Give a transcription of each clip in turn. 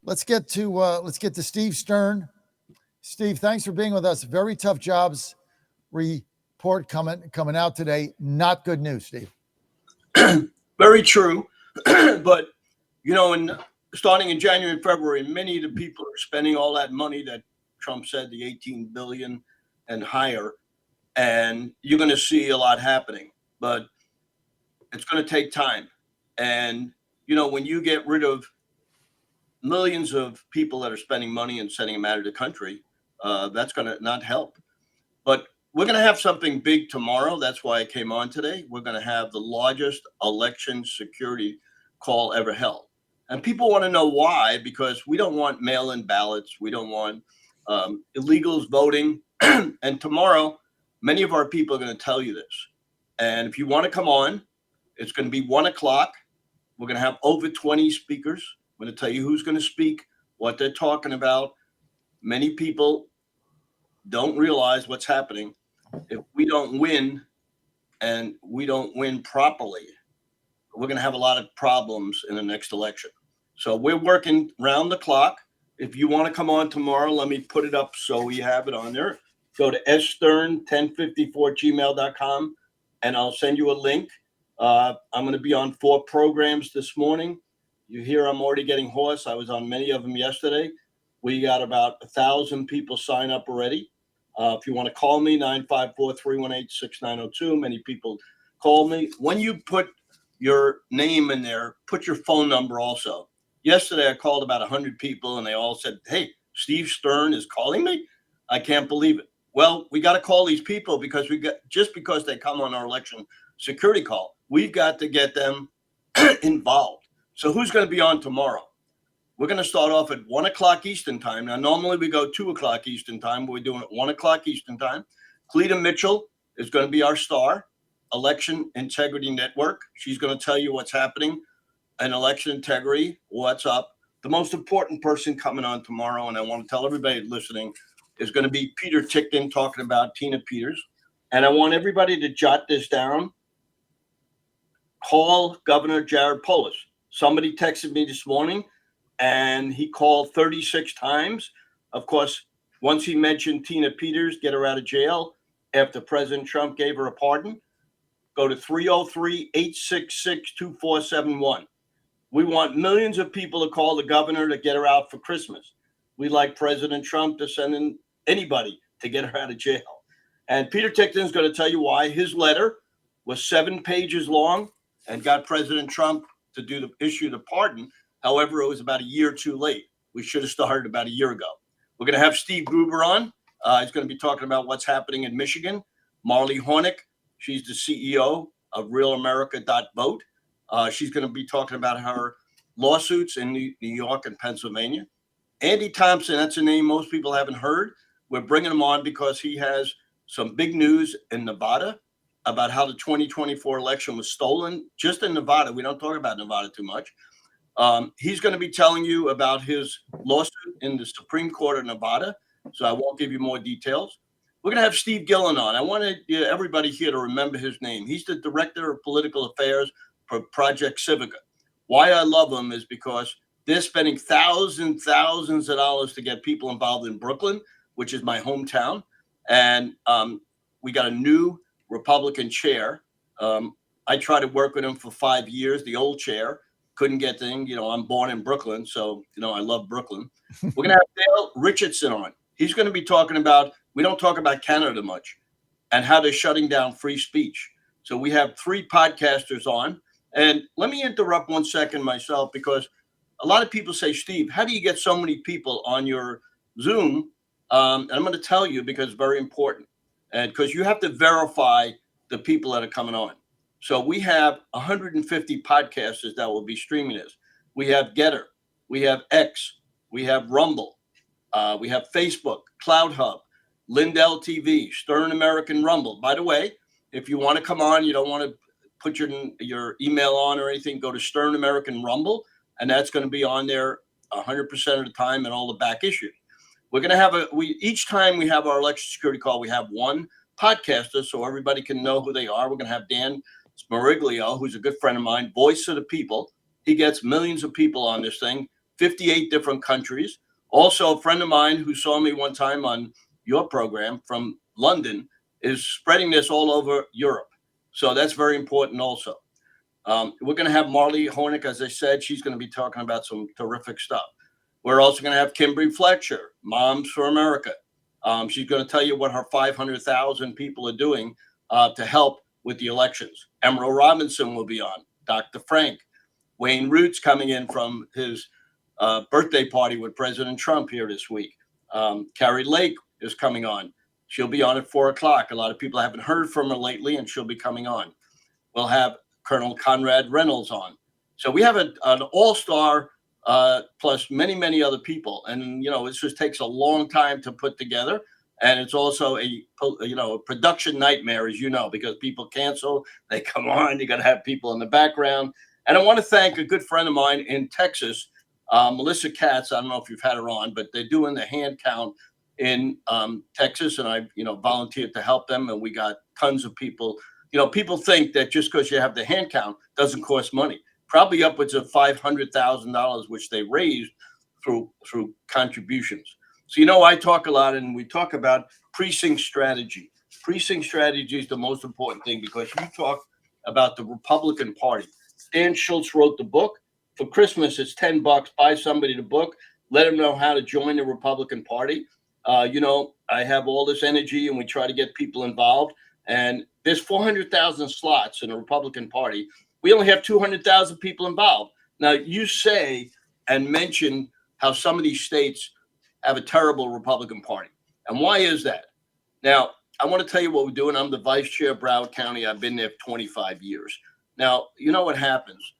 Let's get to Steve Stern. Steve, thanks for being with us. Very tough jobs report coming out today. Not good news, Steve. Very true. But, starting in January and February, many of the people are spending all that money that Trump said, the 18 billion and higher. And you're going to see a lot happening. But it's going to take time. And, when you get rid of millions of people that are spending money and sending them out of the country, that's going to not help. But we're going to have something big tomorrow. That's why I came on today. We're going to have the largest election security call ever held. And people want to know why, because we don't want mail-in ballots. We don't want illegals voting. And tomorrow, many of our people are going to tell you this. And if you want to come on, it's going to be 1 o'clock. We're going to have over 20 speakers. I'm going to tell you who's going to speak, what they're talking about. Many people don't realize what's happening. If we don't win and we don't win properly, we're going to have a lot of problems in the next election. So we're working round the clock. If you want to come on tomorrow, let me put it up so we have it on there. Go to sstern1054gmail.com and I'll send you a link. I'm going to be on 4 programs this morning. You hear I'm already getting hoarse. I was on many of them yesterday. We got about 1,000 people sign up already. If you want to call me, 954-318-6902. Many people call me. When you put your name in there, put your phone number also. Yesterday, I called about 100 people, and they all said, hey, Steve Stern is calling me? I can't believe it. Well, we got to call these people because just because they come on our election security call, we've got to get them involved. So who's going to be on tomorrow? We're going to start off at 1 o'clock Eastern time. Now, normally we go 2 o'clock Eastern time, but we're doing it 1 o'clock Eastern time. Cleta Mitchell is going to be our star, Election Integrity Network. She's going to tell you what's happening in election integrity, what's up. The most important person coming on tomorrow, and I want to tell everybody listening, is going to be Peter Tickton talking about Tina Peters. And I want everybody to jot this down. Call Governor Jared Polis. Somebody texted me this morning, and he called 36 times. Of course, once he mentioned Tina Peters, get her out of jail after President Trump gave her a pardon, go to 303-866-2471. We want millions of people to call the governor to get her out for Christmas. We like President Trump to send in anybody to get her out of jail. And Peter Tickton is going to tell you why his letter was 7 pages long and got President Trump to issue the pardon. However, it was about a year too late. We should have started about a year ago. We're going to have Steve Gruber on. He's going to be talking about what's happening in Michigan. Marley Hornick, she's the CEO of realamerica.vote. She's going to be talking about her lawsuits in New York and Pennsylvania. Andy Thompson, that's a name most people haven't heard. We're bringing him on because he has some big news in Nevada about how the 2024 election was stolen. Just in Nevada, we don't talk about Nevada too much. He's going to be telling you about his lawsuit in the Supreme Court of Nevada, so I won't give you more details. We're going to have Steve Gillen on. I wanted everybody here to remember his name. He's the Director of Political Affairs for Project Civica. Why I love him is because they're spending thousands of dollars to get people involved in Brooklyn, which is my hometown. And we got a new Republican chair. I tried to work with him for 5 years, the old chair. Couldn't get things. I'm born in Brooklyn, so, I love Brooklyn. We're going to have Dale Richardson on. He's going to be talking about, we don't talk about Canada much, and how they're shutting down free speech. So we have 3 podcasters on. And let me interrupt 1 second myself, because a lot of people say, Steve, how do you get so many people on your Zoom? And I'm going to tell you because it's very important. And because you have to verify the people that are coming on. So we have 150 podcasters that will be streaming this. We have Getter, we have X, we have Rumble, we have Facebook, Cloud Hub, Lindell TV, Stern American Rumble. By the way, if you want to come on, you don't want to put your email on or anything, go to Stern American Rumble, and that's going to be on there 100% of the time and all the back issues. We're going to have each time we have our election security call, we have 1 podcaster so everybody can know who they are. We're going to have Dan Smariglio, who's a good friend of mine, voice of the people. He gets millions of people on this thing. 58 different countries. Also, a friend of mine who saw me one time on your program from London is spreading this all over Europe. So that's very important also. We're going to have Marley Hornick, as I said. She's going to be talking about some terrific stuff. We're also going to have Kimberly Fletcher, Moms for America. She's going to tell you what her 500,000 people are doing to help with the elections. Emerald Robinson will be on. Dr. Frank. Wayne Root's coming in from his birthday party with President Trump here this week. Carrie Lake is coming on. She'll be on at 4 o'clock. A lot of people haven't heard from her lately, and she'll be coming on. We'll have Colonel Conrad Reynolds on. So we have an all-star plus many, many other people. And, it just takes a long time to put together. And it's also a production nightmare, as you know, because people cancel, they come on, you got to have people in the background. And I want to thank a good friend of mine in Texas, Melissa Katz. I don't know if you've had her on, but they're doing the hand count in Texas. And I, volunteered to help them. And we got tons of people. People think that just because you have the hand count doesn't cost money. Probably upwards of $500,000, which they raised through contributions. So, I talk a lot, and we talk about precinct strategy. Precinct strategy is the most important thing because you talk about the Republican Party. Dan Schultz wrote the book. For Christmas, it's $10. Buy somebody the book. Let them know how to join the Republican Party. I have all this energy, and we try to get people involved. And there's 400,000 slots in the Republican Party. We only have 200,000 people involved. Now, you say and mention how some of these states have a terrible Republican Party. And why is that? Now, I want to tell you what we're doing. I'm the vice chair of Broward County. I've been there for 25 years. Now, you know what happens?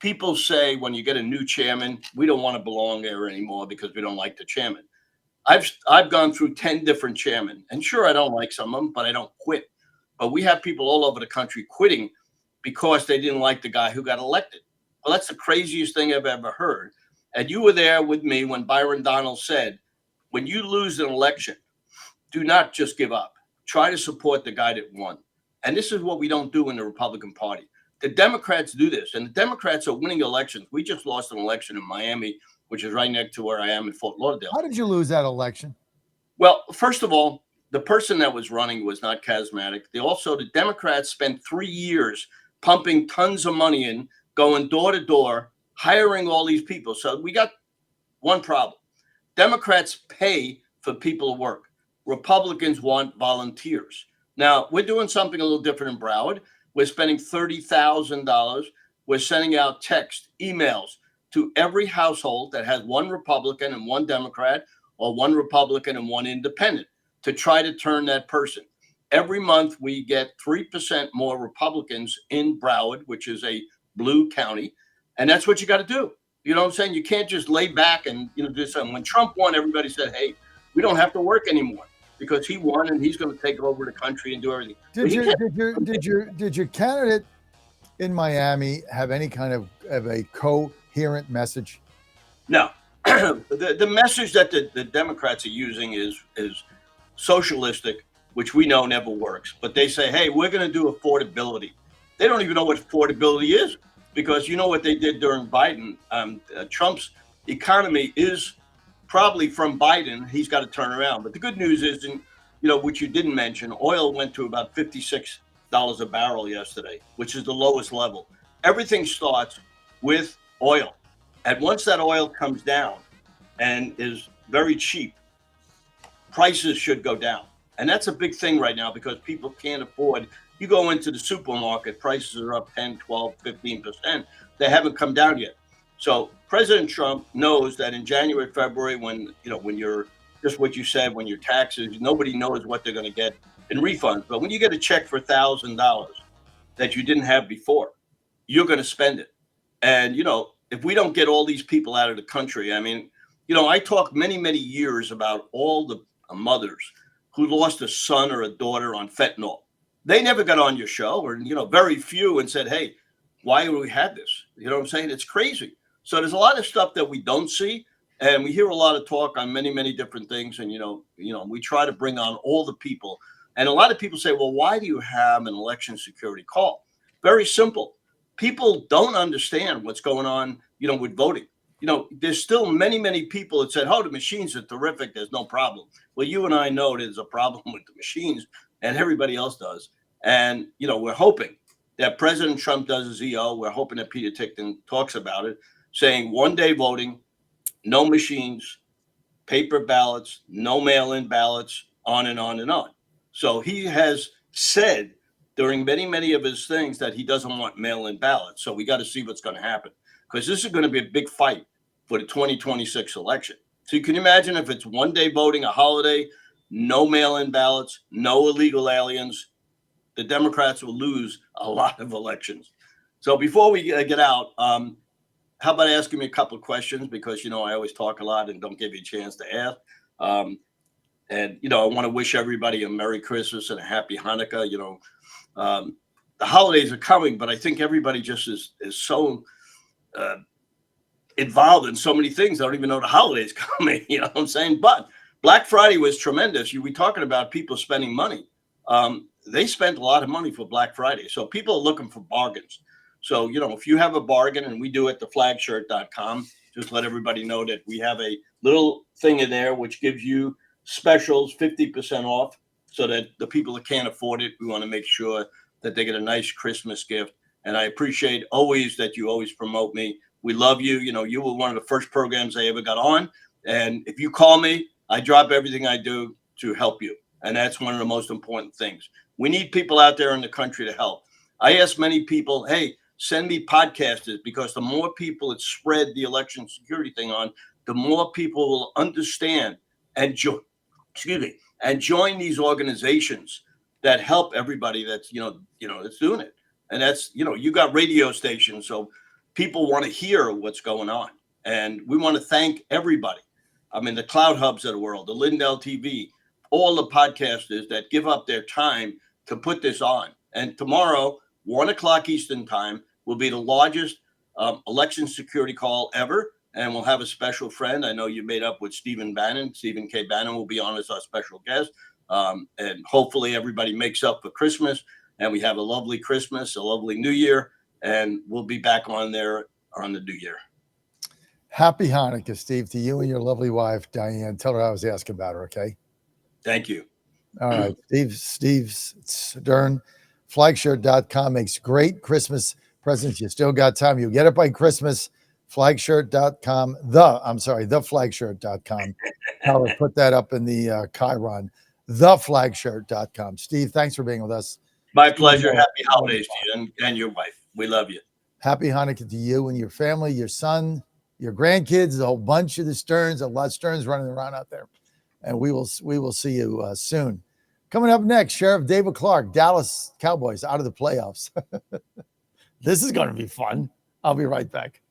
People say when you get a new chairman, we don't want to belong there anymore because we don't like the chairman. I've gone through 10 different chairmen. And sure, I don't like some of them, but I don't quit. But we have people all over the country quitting because they didn't like the guy who got elected. Well, that's the craziest thing I've ever heard. And you were there with me when Byron Donald said, when you lose an election, do not just give up. Try to support the guy that won. And this is what we don't do in the Republican Party. The Democrats do this, and the Democrats are winning elections. We just lost an election in Miami, which is right next to where I am in Fort Lauderdale. How did you lose that election? Well, first of all, the person that was running was not charismatic. The Democrats spent 3 years pumping tons of money in, going door to door, hiring all these people. So we got one problem. Democrats pay for people to work. Republicans want volunteers. Now, we're doing something a little different in Broward. We're spending $30,000. We're sending out text, emails to every household that has one Republican and one Democrat, or one Republican and one independent, to try to turn that person. Every month, we get 3% more Republicans in Broward, which is a blue county. And that's what you got to do. You know what I'm saying? You can't just lay back and do something. When Trump won, everybody said, hey, we don't have to work anymore because he won and he's going to take over the country and do everything. Did your candidate in Miami have any kind of a coherent message? No. The message that the Democrats are using is socialistic, which we know never works. But they say, hey, we're going to do affordability. They don't even know what affordability is because you know what they did during Biden. Trump's economy is probably from Biden. He's got to turn around. But the good news is, which you didn't mention, oil went to about $56 a barrel yesterday, which is the lowest level. Everything starts with oil. And once that oil comes down and is very cheap, prices should go down. And that's a big thing right now because people can't afford. You go into the supermarket, prices are up 10, 12, 15%. They haven't come down yet. So President Trump knows that in January, February, when you're just what you said, when your taxes, nobody knows what they're going to get in refunds. But when you get a check for $1,000 that you didn't have before, you're going to spend it. And, if we don't get all these people out of the country, I talked many, many years about all the mothers who lost a son or a daughter on fentanyl. They never got on your show, or, very few, and said, hey, why do we have this? You know what I'm saying? It's crazy. So there's a lot of stuff that we don't see. And we hear a lot of talk on many, many different things. And, we try to bring on all the people. And a lot of people say, well, why do you have an election security call? Very simple. People don't understand what's going on, with voting. there's still many, many people that said, oh, the machines are terrific. There's no problem. Well, you and I know there's a problem with the machines, and everybody else does. And, we're hoping that President Trump does his EO. We're hoping that Peter Tickton talks about it, saying 1 day voting, no machines, paper ballots, no mail-in ballots, on and on and on. So he has said during many, many of his things that he doesn't want mail-in ballots. So we got to see what's going to happen, because this is going to be a big fight for the 2026 election. So you can imagine if it's 1 day voting, a holiday, no mail-in ballots, no illegal aliens, the Democrats will lose a lot of elections. So before we get out, how about asking me a couple of questions? Because, I always talk a lot and don't give you a chance to ask. And I want to wish everybody a Merry Christmas and a Happy Hanukkah. The holidays are coming, but I think everybody just is so involved in so many things. I don't even know the holidays coming. You know what I'm saying? But Black Friday was tremendous. You were talking about people spending money. They spent a lot of money for Black Friday. So people are looking for bargains. So, if you have a bargain, and we do at theflagshirt.com, just let everybody know that we have a little thing in there which gives you specials, 50% off, so that the people that can't afford it, we want to make sure that they get a nice Christmas gift. And I appreciate always that you always promote me. We love you. You were one of the first programs I ever got on. And if you call me, I drop everything I do to help you. And that's one of the most important things. We need people out there in the country to help. I ask many people, hey, send me podcasters, because the more people that spread the election security thing on, the more people will understand and join these organizations that help everybody that's that's doing it. And that's you got radio stations, so people want to hear what's going on, and we want to thank everybody. I mean, the Cloud Hubs of the world, the Lindell TV, all the podcasters that give up their time to put this on. And tomorrow, 1:00 Eastern time, will be the largest election security call ever. And we'll have a special friend. I know you made up with Stephen Bannon. Stephen K. Bannon will be on as our special guest. And hopefully everybody makes up for Christmas, and we have a lovely Christmas, a lovely New Year, and we'll be back on there on the New Year. Happy Hanukkah, Steve, to you and your lovely wife, Diane. Tell her I was asking about her, okay? Thank you. All right. Steve Stern, flagshirt.com makes great Christmas presents. You still got time. You get it by Christmas. Flagshirt.com, theflagshirt.com. I'll put that up in the Chiron. Theflagshirt.com. Steve, thanks for being with us. My pleasure. Happy holidays to you and your wife. We love you. Happy Hanukkah to you and your family, your son, your grandkids, a whole bunch of the Sterns, a lot of Sterns running around out there. And we will see you soon. Coming up next, Sheriff David Clark, Dallas Cowboys out of the playoffs. This is going to be fun. I'll be right back.